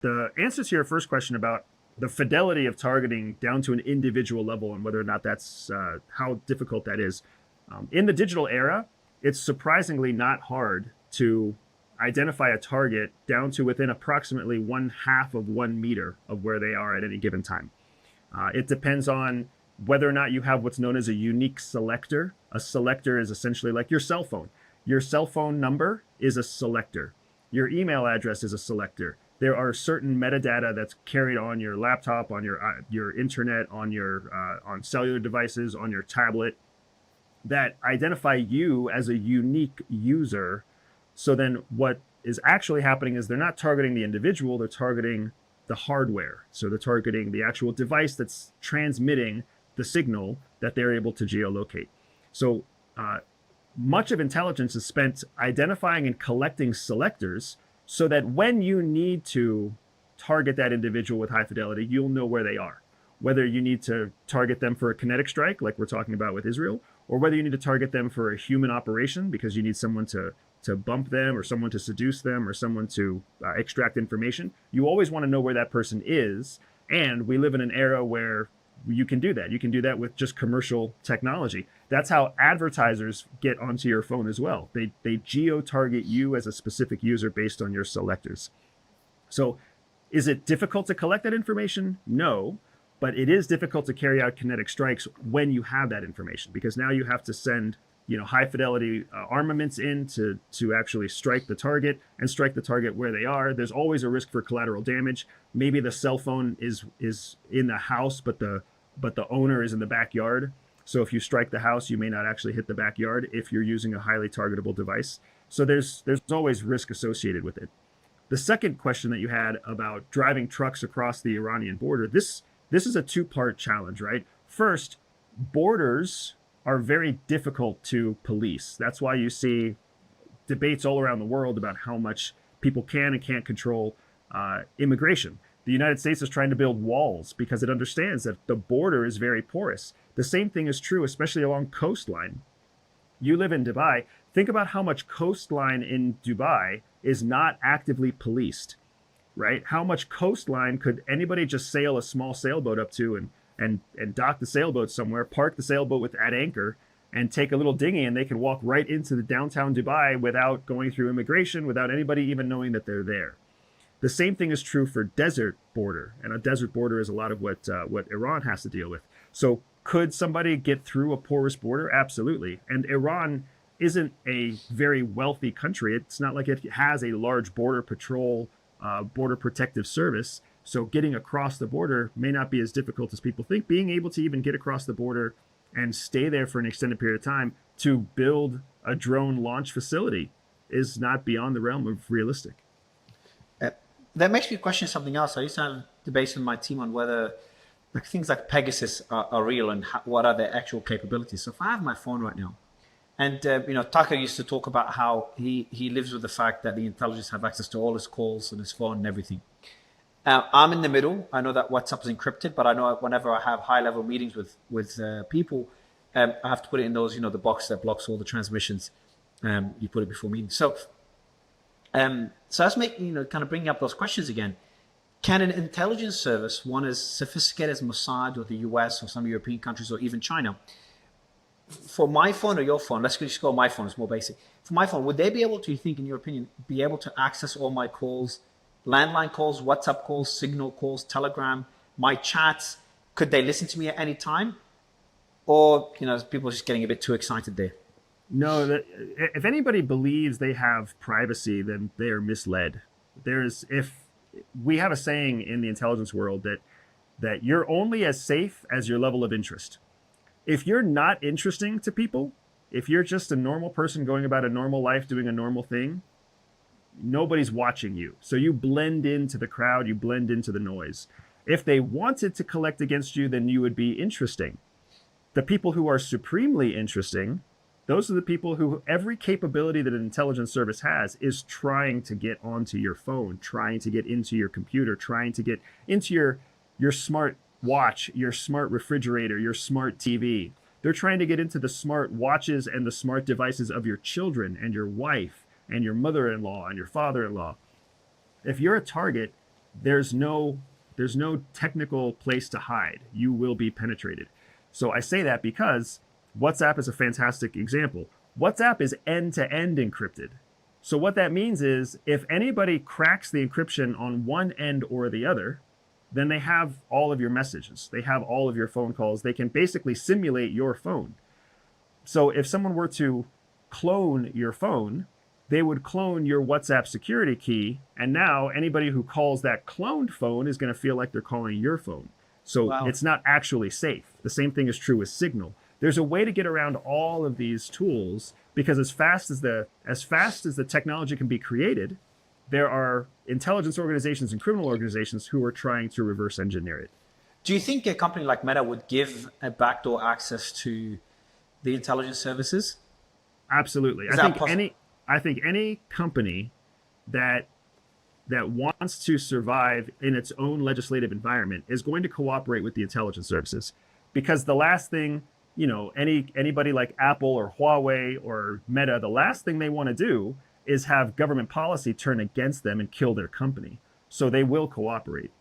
The answer to your first question about the fidelity of targeting down to an individual level and whether or not that's how difficult that is. In the digital era, it's surprisingly not hard to identify a target down to within approximately 1/2 of 1 meter of where they are at any given time. It depends on whether or not you have what's known as a unique selector. A selector is essentially like your cell phone. Your cell phone number is a selector. Your email address is a selector. There are certain metadata that's carried on your laptop, on your internet, on your on cellular devices, on your tablet that identify you as a unique user. So then what is actually happening is they're not targeting the individual, they're targeting the hardware. So they're targeting the actual device that's transmitting the signal that they're able to geolocate. So much of intelligence is spent identifying and collecting selectors so that when you need to target that individual with high fidelity, you'll know where they are. Whether you need to target them for a kinetic strike, like we're talking about with Israel, or whether you need to target them for a human operation because you need someone to bump them or someone to seduce them or someone to extract information, you always want to know where that person is. And we live in an era where you can do that. You can do that with just commercial technology. That's how advertisers get onto your phone as well. They geo-target you as a specific user based on your selectors. So is it difficult to collect that information? No, but it is difficult to carry out kinetic strikes when you have that information because now you have to send high fidelity armaments in to actually strike the target and strike the target where they are. There's always a risk for collateral damage. Maybe the cell phone is in the house, but the owner is in the backyard. So if you strike the house, you may not actually hit the backyard if you're using a highly targetable device. So there's always risk associated with it. The second question that you had about driving trucks across the Iranian border, this is a two-part challenge, right? First, borders are very difficult to police. That's why you see debates all around the world about how much people can and can't control immigration. The United States is trying to build walls because it understands that the border is very porous. The same thing is true, especially along coastline. You live in Dubai. Think about how much coastline in Dubai is not actively policed, right? How much coastline could anybody just sail a small sailboat up to and dock the sailboat somewhere, park the sailboat at anchor, and take a little dinghy, and they can walk right into the downtown Dubai without going through immigration, without anybody even knowing that they're there. The same thing is true for desert border, and a desert border is a lot of what Iran has to deal with. So could somebody get through a porous border? Absolutely. And Iran isn't a very wealthy country. It's not like it has a large border patrol, border protective service. So getting across the border may not be as difficult as people think. Being able to even get across the border and stay there for an extended period of time to build a drone launch facility is not beyond the realm of realistic. That makes me question something else. I used to have debates with my team on whether things like Pegasus are real and what are their actual capabilities. So if I have my phone right now, and Tucker used to talk about how he lives with the fact that the intelligence have access to all his calls and his phone and everything. I'm in the middle. I know that WhatsApp is encrypted, but I know whenever I have high-level meetings with people, I have to put it in those, the box that blocks all the transmissions. You put it before meetings. So that's making, kind of bringing up those questions again. Can an intelligence service, one as sophisticated as Mossad or the US or some European countries or even China, for my phone or your phone, let's just go my phone, it's more basic. For my phone, would they be able to, you think, in your opinion, be able to access all my calls, landline calls, WhatsApp calls, Signal calls, Telegram, my chats? Could they listen to me at any time? Or, people are just getting a bit too excited there? No, if anybody believes they have privacy, then they are misled. If we have a saying in the intelligence world that you're only as safe as your level of interest. If you're not interesting to people, if you're just a normal person going about a normal life, doing a normal thing, nobody's watching you. So you blend into the crowd, you blend into the noise. If they wanted to collect against you, then you would be interesting. The people who are supremely interesting, those are the people who every capability that an intelligence service has is trying to get onto your phone, trying to get into your computer, trying to get into your smart watch, your smart refrigerator, your smart TV. They're trying to get into the smart watches and the smart devices of your children and your wife and your mother-in-law and your father-in-law. If you're a target, there's no technical place to hide. You will be penetrated. So I say that because WhatsApp is a fantastic example. WhatsApp is end-to-end encrypted. So what that means is if anybody cracks the encryption on one end or the other, then they have all of your messages. They have all of your phone calls. They can basically simulate your phone. So if someone were to clone your phone, they would clone your WhatsApp security key. And now anybody who calls that cloned phone is going to feel like they're calling your phone. So Wow. it's not actually safe. The same thing is true with Signal. There's a way to get around all of these tools because as fast as the technology can be created, there are intelligence organizations and criminal organizations who are trying to reverse engineer it. Do you think a company like Meta would give a backdoor access to the intelligence services? Absolutely. Is I that think possible? any company that wants to survive in its own legislative environment is going to cooperate with the intelligence services, because the last thing, anybody like Apple or Huawei or Meta, the last thing they want to do is have government policy turn against them and kill their company. So they will cooperate.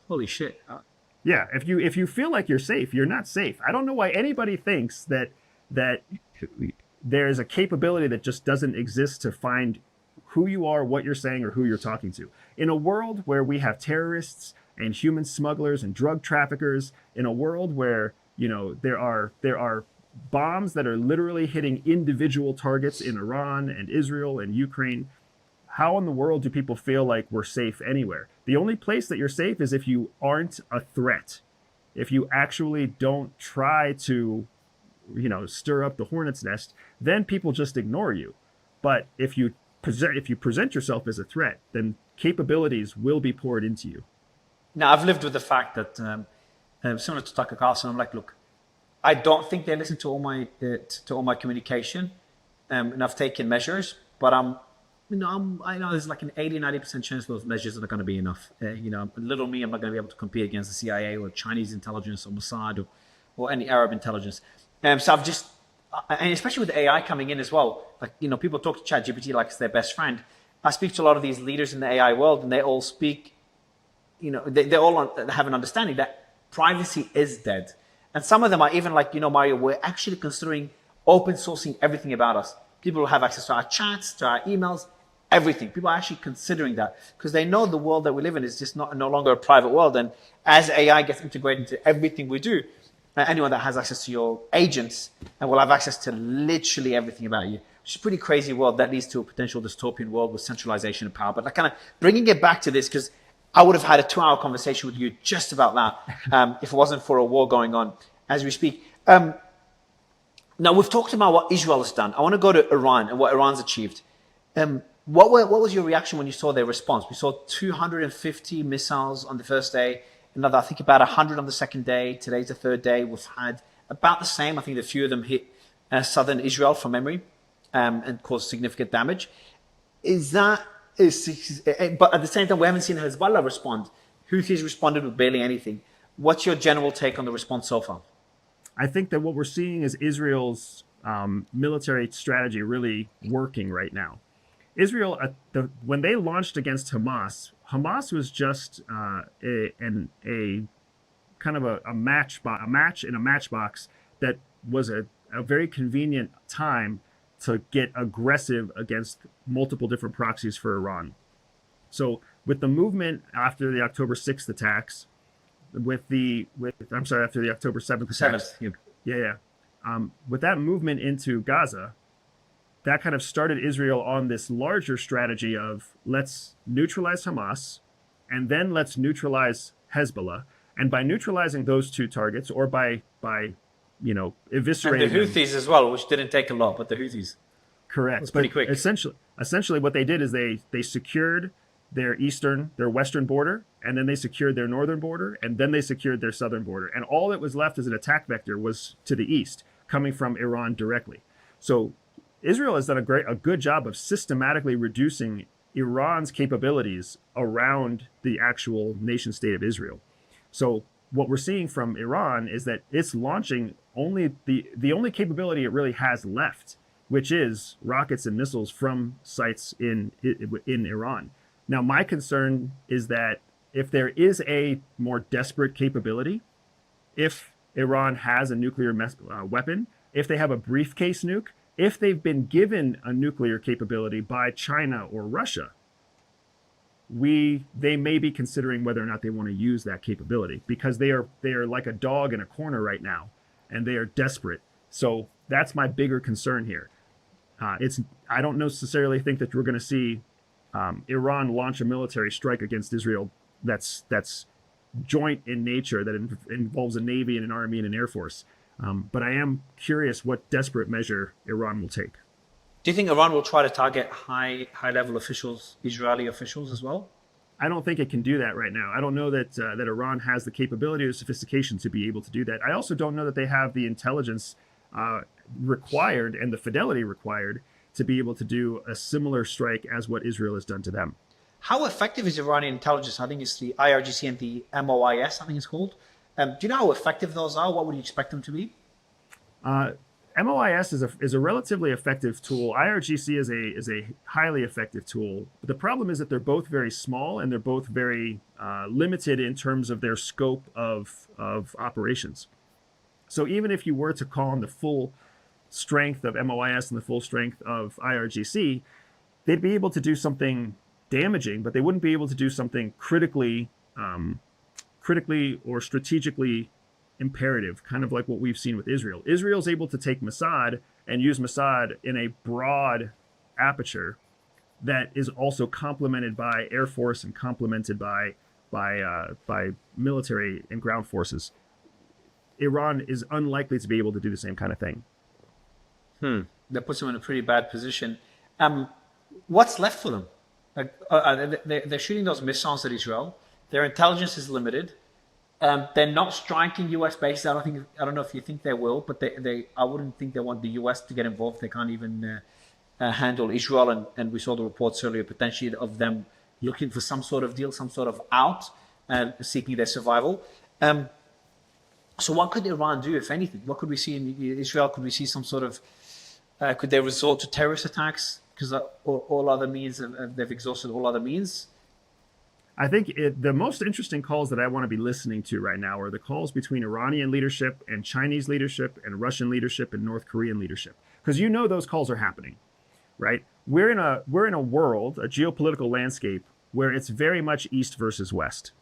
Holy shit. Yeah, if you feel like you're safe, you're not safe. I don't know why anybody thinks that there's a capability that just doesn't exist to find who you are, what you're saying, or who you're talking to. In a world where we have terrorists and human smugglers and drug traffickers, in a world where there are bombs that are literally hitting individual targets in Iran and Israel and Ukraine, how in the world do people feel like we're safe anywhere? The only place that you're safe is if you aren't a threat. If you actually don't try to, stir up the hornet's nest, then people just ignore you. But if you present yourself as a threat, then capabilities will be poured into you. Now, I've lived with the fact that similar to Tucker Carlson, I'm like, look, I don't think they listen to all my communication, and I've taken measures, but I know there's like an 80-90% chance those measures are not going to be enough. Little me, I'm not going to be able to compete against the CIA or Chinese intelligence or Mossad or any Arab intelligence. So I've just, and especially with AI coming in as well, like, people talk to ChatGPT like it's their best friend. I speak to a lot of these leaders in the AI world, and they all speak, they all have an understanding that privacy is dead. And some of them are even like, Mario, we're actually considering open sourcing everything about us. People will have access to our chats, to our emails, everything. People are actually considering that because they know the world that we live in is just no longer a private world. And as AI gets integrated into everything we do, anyone that has access to your agents will have access to literally everything about you. Which is a pretty crazy world that leads to a potential dystopian world with centralization of power. But like kind of bringing it back to this, because I would have had a 2-hour conversation with you just about that if it wasn't for a war going on as we speak. Now, we've talked about what Israel has done. I want to go to Iran and what Iran's achieved. What was your reaction when you saw their response? We saw 250 missiles on the first day, another, I think, about 100 on the second day. Today's the third day. We've had about the same. I think a few of them hit southern Israel from memory and caused significant damage. But at the same time, we haven't seen Hezbollah respond. Houthis responded with barely anything. What's your general take on the response so far? I think that what we're seeing is Israel's military strategy really working right now. Israel, when they launched against Hamas, Hamas was just a kind of a match in a matchbox that was a very convenient time to get aggressive against multiple different proxies for Iran. So with the movement after the October 6th attacks, after the October 7th attacks, with that movement into Gaza, that kind of started Israel on this larger strategy of let's neutralize Hamas, and then let's neutralize Hezbollah. And by neutralizing those two targets, or by eviscerating and the Houthis as well, which didn't take a lot, but the Houthis. Correct. It's pretty quick. Essentially, what they did is they secured their western border, and then they secured their northern border, and then they secured their southern border. And all that was left as an attack vector was to the east, coming from Iran directly. So Israel has done a good job of systematically reducing Iran's capabilities around the actual nation state of Israel. So what we're seeing from Iran is that it's launching only the only capability it really has left, which is rockets and missiles from sites in Iran. Now, my concern is that if there is a more desperate capability, if Iran has a nuclear weapon, if they have a briefcase nuke, if they've been given a nuclear capability by China or Russia, they may be considering whether or not they want to use that capability, because they are like a dog in a corner right now, and they are desperate. So that's my bigger concern here. I don't necessarily think that we're going to see Iran launch a military strike against Israel that's joint in nature, that involves a navy and an army and an air force. But I am curious what desperate measure Iran will take. Do you think Iran will try to target high level officials, Israeli officials as well? I don't think it can do that right now. I don't know that Iran has the capability or sophistication to be able to do that. I also don't know that they have the intelligence required and the fidelity required to be able to do a similar strike as what Israel has done to them. How effective is Iranian intelligence? I think it's the IRGC and the MOIS, I think it's called. Do you know how effective those are? What would you expect them to be? MOIS is a relatively effective tool. IRGC is a highly effective tool. But the problem is that they're both very small, and they're both very limited in terms of their scope of operations. So even if you were to call on the full strength of MOIS and the full strength of IRGC, they'd be able to do something damaging, but they wouldn't be able to do something critically or strategically imperative, kind of like what we've seen with Israel. Israel's able to take Mossad and use Mossad in a broad aperture that is also complemented by Air Force and complemented by military and ground forces. Iran is unlikely to be able to do the same kind of thing. That puts them in a pretty bad position. What's left for them? They're shooting those missiles at Israel. Their intelligence is limited. They're not striking U.S. bases. I don't know if you think they will, but I wouldn't think they want the U.S. to get involved. They can't even handle Israel, and we saw the reports earlier potentially of them looking for some sort of deal, some sort of out, seeking their survival. So what could Iran do, if anything? What could we see in Israel? Could we see some sort of, could they resort to terrorist attacks? Because all other means, they've exhausted all other means. I think the most interesting calls that I want to be listening to right now are the calls between Iranian leadership and Chinese leadership and Russian leadership and North Korean leadership, because those calls are happening, right? We're in a world, a geopolitical landscape, where it's very much East versus West.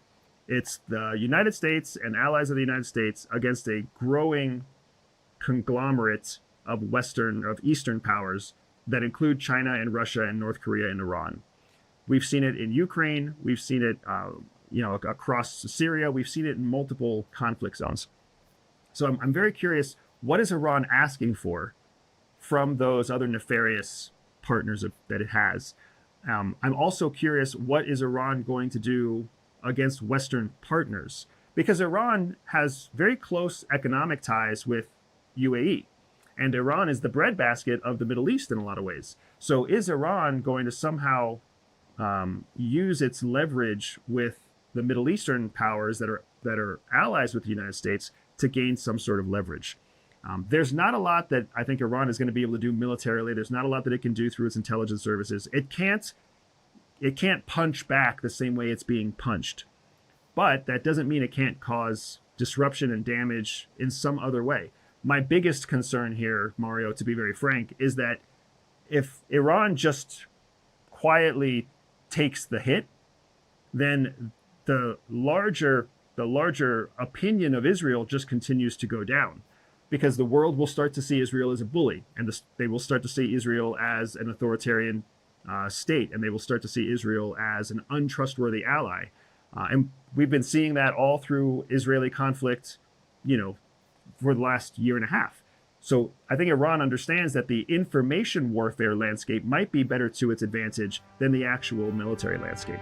It's the United States and allies of the United States against a growing conglomerate of Eastern powers that include China and Russia and North Korea and Iran. We've seen it in Ukraine. We've seen it, across Syria. We've seen it in multiple conflict zones. So I'm very curious, what is Iran asking for from those other nefarious partners that it has? I'm also curious, what is Iran going to do against Western partners? Because Iran has very close economic ties with UAE. And Iran is the breadbasket of the Middle East in a lot of ways. So is Iran going to somehow use its leverage with the Middle Eastern powers that are allies with the United States to gain some sort of leverage? There's not a lot that I think Iran is going to be able to do militarily. There's not a lot that it can do through its intelligence services. It can't punch back the same way it's being punched. But that doesn't mean it can't cause disruption and damage in some other way. My biggest concern here, Mario, to be very frank, is that if Iran just quietly takes the hit, then the larger opinion of Israel just continues to go down, because the world will start to see Israel as a bully, and they will start to see Israel as an authoritarian state, and they will start to see Israel as an untrustworthy ally. And we've been seeing that all through Israeli conflict, for the last year and a half. So I think Iran understands that the information warfare landscape might be better to its advantage than the actual military landscape.